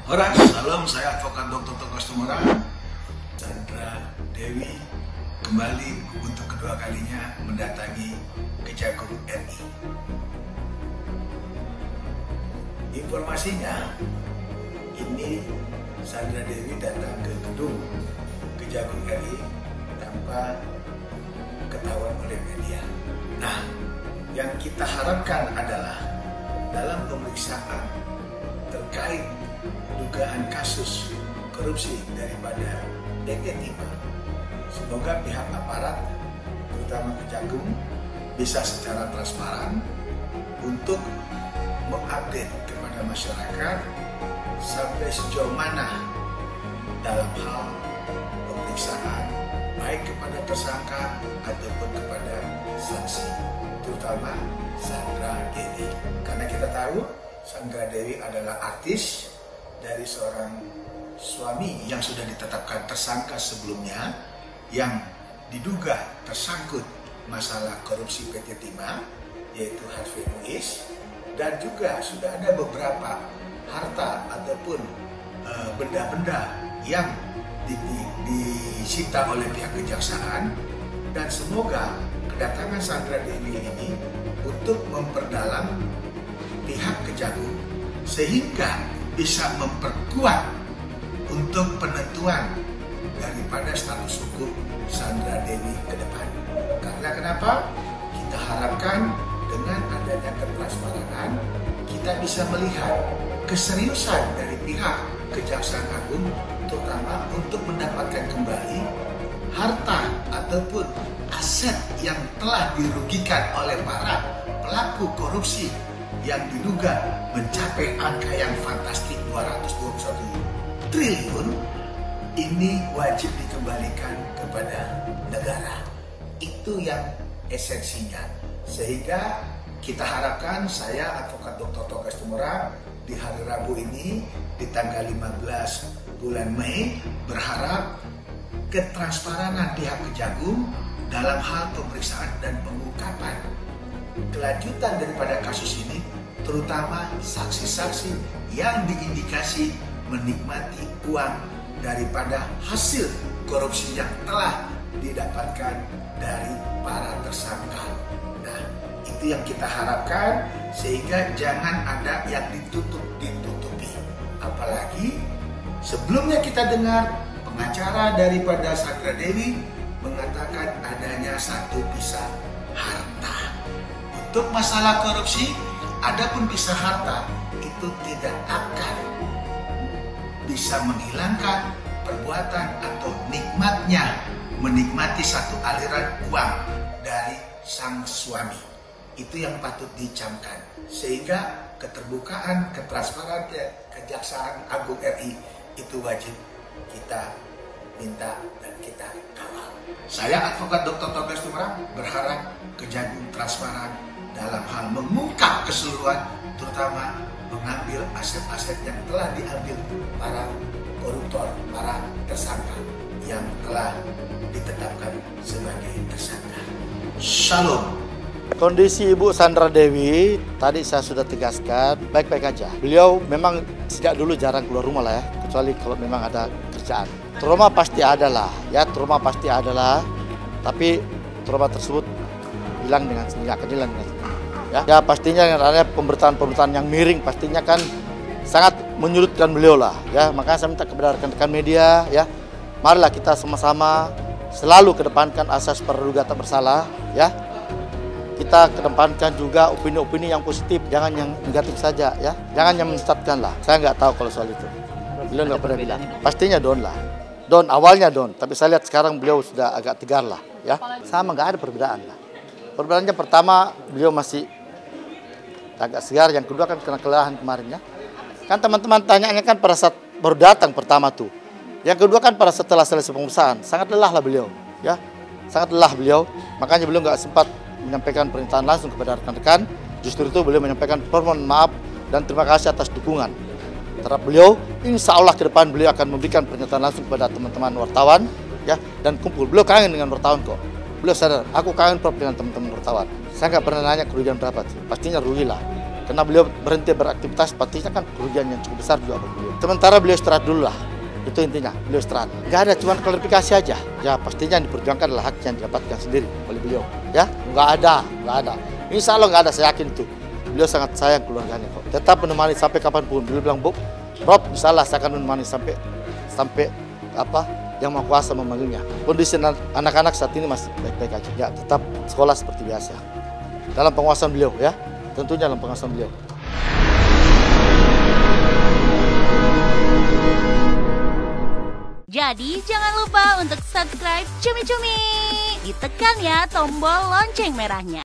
Alright, salam, saya Advokat Dr. Togas Tumora. Sandra Dewi kembali untuk kedua kalinya mendatangi Kejagung RI. Informasinya, ini Sandra Dewi datang ke gedung Kejagung RI tanpa ketahuan oleh media. Nah, yang kita harapkan adalah dalam pemeriksaan terkait dugaan kasus korupsi daripada PT Timah, semoga pihak aparat, terutama Kejagung, bisa secara transparan untuk mengupdate kepada masyarakat sampai sejauh mana dalam hal pemeriksaan baik kepada tersangka ataupun kepada saksi, terutama Sandra Dewi. Karena kita tahu Sandra Dewi adalah artis dari seorang suami yang sudah ditetapkan tersangka sebelumnya yang diduga tersangkut masalah korupsi PT Timah, yaitu Harvey Muiz, dan juga sudah ada beberapa harta ataupun benda-benda yang disita oleh pihak kejaksaan, dan semoga kedatangan Sandra Dewi ini untuk memperdalam pihak Kejagung sehingga bisa memperkuat untuk penentuan daripada status hukum Sandra Dewi ke depan. Karena kenapa? Kita harapkan dengan adanya ketransparan kita bisa melihat keseriusan dari pihak Kejaksaan Agung, terutama untuk mendapatkan kembali harta ataupun aset yang telah dirugikan oleh para pelaku korupsi yang diduga mencapai angka yang fantastik 221 triliun. Ini wajib dikembalikan kepada negara. Itu yang esensinya. Sehingga kita harapkan, saya Advokat Dr. Togas Tumora di hari Rabu ini di tanggal 15 bulan Mei berharap ketransparanan pihak Kejagung dalam hal pemeriksaan dan pengungkapan kelanjutan daripada kasus ini, terutama saksi-saksi yang diindikasi menikmati uang daripada hasil korupsi yang telah didapatkan dari para tersangka. Nah, itu yang kita harapkan sehingga jangan ada yang ditutupi. Apalagi sebelumnya kita dengar pengacara daripada Sandra Dewi mengatakan adanya satu pisah harta. Untuk masalah korupsi, adapun pisah harta itu tidak akan bisa menghilangkan perbuatan atau nikmatnya menikmati satu aliran uang dari sang suami. Itu yang patut dicamkan. Sehingga keterbukaan, ketransparan Kejaksaan Agung RI itu wajib kita minta dan kita kawal. Saya Advokat Dr. Togas Tumora berharap Kejagung transparan dalam hal mengungkap keseluruhan, terutama mengambil aset-aset yang telah diambil para koruptor, para tersangka yang telah ditetapkan sebagai tersangka. Shalom. Kondisi Ibu Sandra Dewi tadi saya sudah tegaskan baik-baik aja. Beliau memang sejak dulu jarang keluar rumah lah ya, kecuali kalau memang ada kerjaan. Trauma pasti ada lah, ya trauma pasti ada lah. Tapi trauma tersebut hilang dengan sendirinya, akan hilang dengan sendirinya. Ya pastinya ada pemberitaan-pemberitaan yang miring pastinya kan sangat menyulitkan beliau lah. Ya makanya saya minta kepada rekan-rekan media ya, marilah kita sama-sama selalu kedepankan asas praduga tak bersalah ya. Kita kedepankan juga opini-opini yang positif, jangan yang negatif saja ya. Jangan yang menyesatkan lah. Saya nggak tahu kalau soal itu. Beliau nggak pernah bilang. Pastinya don lah. Don awalnya don, tapi saya lihat sekarang beliau sudah agak tegar lah ya. Sama nggak ada perbedaan lah. Perbedaannya pertama beliau masih agak segar, yang kedua kan kena kelelahan kemarin ya. Kan teman-teman tanyanya kan pada saat baru datang pertama tuh. Yang kedua kan pada setelah selesai pemeriksaan, sangat lelah lah beliau ya. Sangat lelah beliau, makanya beliau nggak sempat menyampaikan pernyataan langsung kepada rekan-rekan. Justru itu beliau menyampaikan permohonan maaf dan terima kasih atas dukungan terhadap beliau. Insya Allah ke depan beliau akan memberikan pernyataan langsung kepada teman-teman wartawan ya, dan kumpul. Beliau kangen dengan wartawan kok. Beliau sadar, aku kangen dengan teman-teman wartawan. Saya nggak pernah nanya kerugian berapa sih, pastinya rugi lah. Karena beliau berhenti beraktivitas, pastinya kan kerugian yang cukup besar juga bagi beliau. Sementara beliau istirahat dulu lah. Itu intinya, beliau istirahat. Nggak ada, cuma klarifikasi aja. Ya pastinya yang diperjuangkan adalah hak yang didapatkan sendiri oleh beliau. Ya, nggak ada. Insya Allah nggak ada, saya yakin itu. Beliau sangat sayang keluarganya kok. Tetap menemani sampai kapanpun. Beliau bilang, Rob, insya Allah saya akan menemani sampai Yang Maha Kuasa memanggilnya. Kondisi anak-anak saat ini masih baik-baik aja. Ya, tetap sekolah seperti biasa. Dalam penguasaan beliau ya. Tentunya dalam penguasaan beliau. Jadi jangan lupa untuk subscribe Cumi Cumi. Ditekan ya tombol lonceng merahnya.